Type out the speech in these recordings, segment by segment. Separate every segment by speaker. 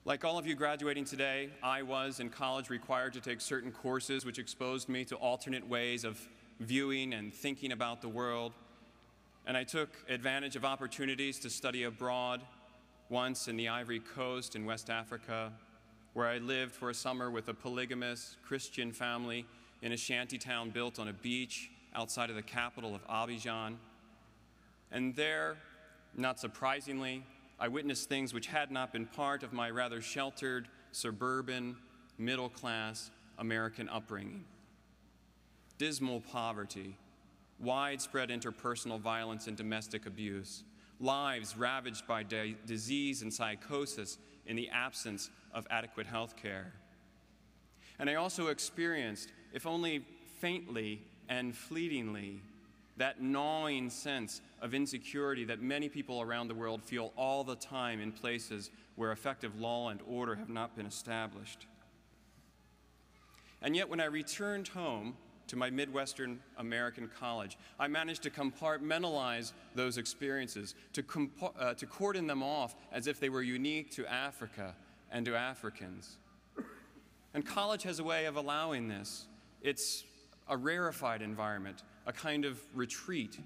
Speaker 1: Like all of you graduating today, I was in college required to take certain courses which exposed me to alternate ways of viewing and thinking about the world. And I took advantage of opportunities to study abroad, once in the Ivory Coast in West Africa, where I lived for a summer with a polygamous Christian family in a shantytown built on a beach outside of the capital of Abidjan. And there, not surprisingly, I witnessed things which had not been part of my rather sheltered, suburban, middle-class American upbringing. Dismal poverty, widespread interpersonal violence and domestic abuse, lives ravaged by disease and psychosis in the absence of adequate health care. And I also experienced, if only faintly and fleetingly, that gnawing sense of insecurity that many people around the world feel all the time in places where effective law and order have not been established. And yet when I returned home to my Midwestern American college, I managed to compartmentalize those experiences, to cordon them off as if they were unique to Africa and to Africans. And college has a way of allowing this. It's a rarefied environment, a kind of retreat.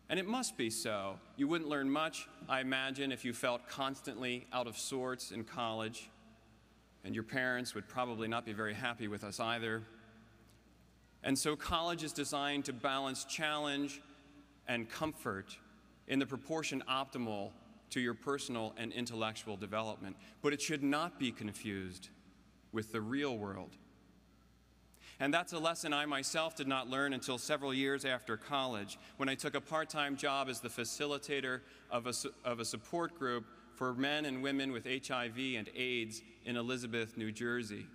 Speaker 1: And it must be so. You wouldn't learn much, I imagine, if you felt constantly out of sorts in college. And your parents would probably not be very happy with us either. And so college is designed to balance challenge and comfort in the proportion optimal to your personal and intellectual development. But it should not be confused with the real world. And that's a lesson I myself did not learn until several years after college, when I took a part-time job as the facilitator of a support group for men and women with HIV and AIDS in Elizabeth, New Jersey.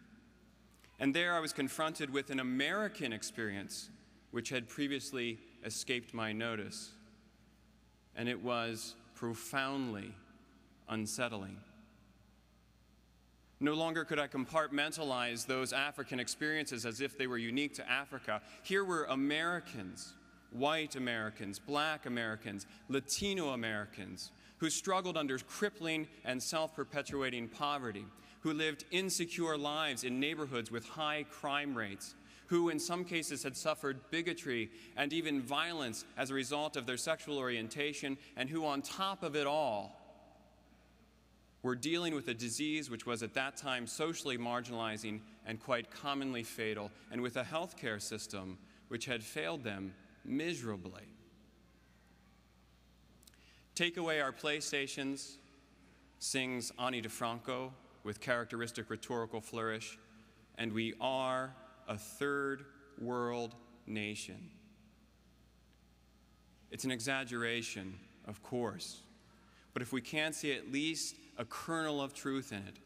Speaker 1: And there I was confronted with an American experience which had previously escaped my notice. And it was profoundly unsettling. No longer could I compartmentalize those African experiences as if they were unique to Africa. Here were Americans, white Americans, black Americans, Latino Americans, who struggled under crippling and self-perpetuating poverty, who lived insecure lives in neighborhoods with high crime rates, who in some cases had suffered bigotry and even violence as a result of their sexual orientation, and who on top of it all were dealing with a disease which was at that time socially marginalizing and quite commonly fatal, and with a healthcare system which had failed them miserably. Take away our PlayStations, sings Ani DeFranco with characteristic rhetorical flourish, and we are a third world nation. It's an exaggeration, of course, but if we can't see at least a kernel of truth in it,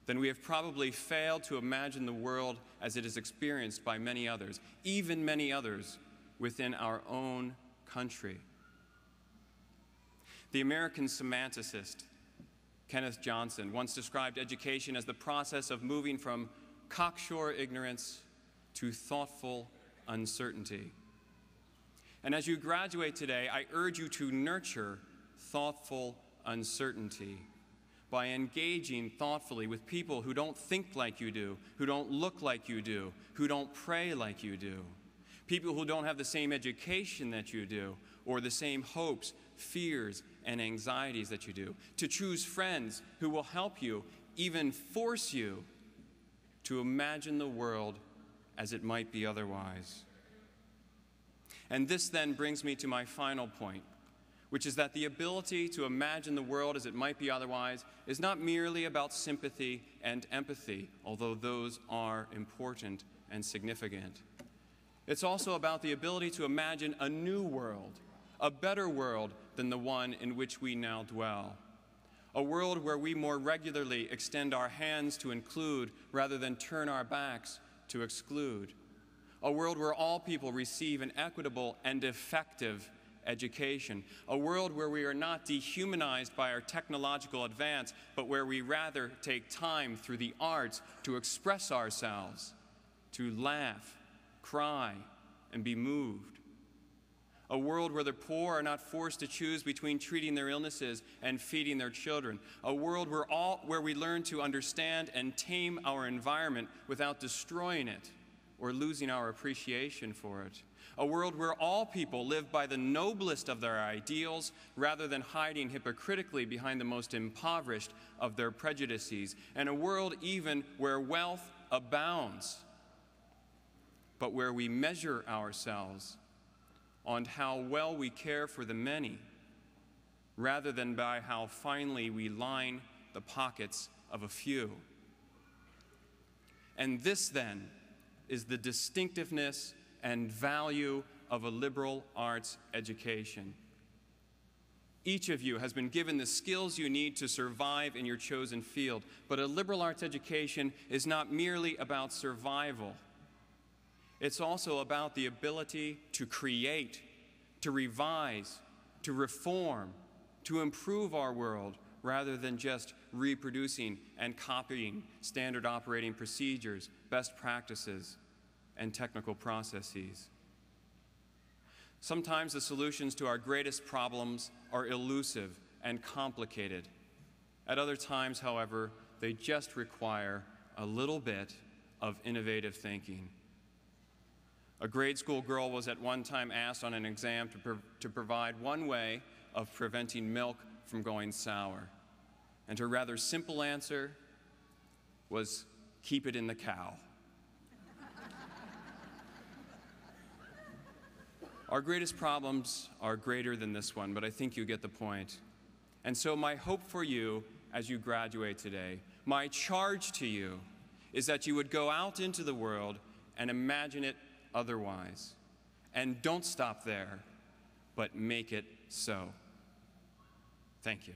Speaker 1: then we have probably failed to imagine the world as it is experienced by many others, even many others within our own country. The American semanticist Kenneth Johnson once described education as the process of moving from cocksure ignorance to thoughtful uncertainty. And as you graduate today, I urge you to nurture thoughtful uncertainty by engaging thoughtfully with people who don't think like you do, who don't look like you do, who don't pray like you do, people who don't have the same education that you do, or the same hopes, fears, and anxieties that you do, to choose friends who will help you, even force you, to imagine the world as it might be otherwise. And this then brings me to my final point, which is that the ability to imagine the world as it might be otherwise is not merely about sympathy and empathy, although those are important and significant. It's also about the ability to imagine a new world, a better world than the one in which we now dwell. A world where we more regularly extend our hands to include rather than turn our backs to exclude. A world where all people receive an equitable and effective education. A world where we are not dehumanized by our technological advance, but where we rather take time through the arts to express ourselves, to laugh, cry, and be moved. A world where the poor are not forced to choose between treating their illnesses and feeding their children. A world where we learn to understand and tame our environment without destroying it or losing our appreciation for it. A world where all people live by the noblest of their ideals rather than hiding hypocritically behind the most impoverished of their prejudices. And a world even where wealth abounds, but where we measure ourselves on how well we care for the many, rather than by how finely we line the pockets of a few. And this, then, is the distinctiveness and value of a liberal arts education. Each of you has been given the skills you need to survive in your chosen field, but a liberal arts education is not merely about survival. It's also about the ability to create, to revise, to reform, to improve our world, rather than just reproducing and copying standard operating procedures, best practices, and technical processes. Sometimes the solutions to our greatest problems are elusive and complicated. At other times, however, they just require a little bit of innovative thinking. A grade school girl was at one time asked on an exam to provide one way of preventing milk from going sour. And her rather simple answer was, keep it in the cow. Our greatest problems are greater than this one, but I think you get the point. And so my hope for you as you graduate today, my charge to you, is that you would go out into the world and imagine it otherwise. And don't stop there, but make it so. Thank you.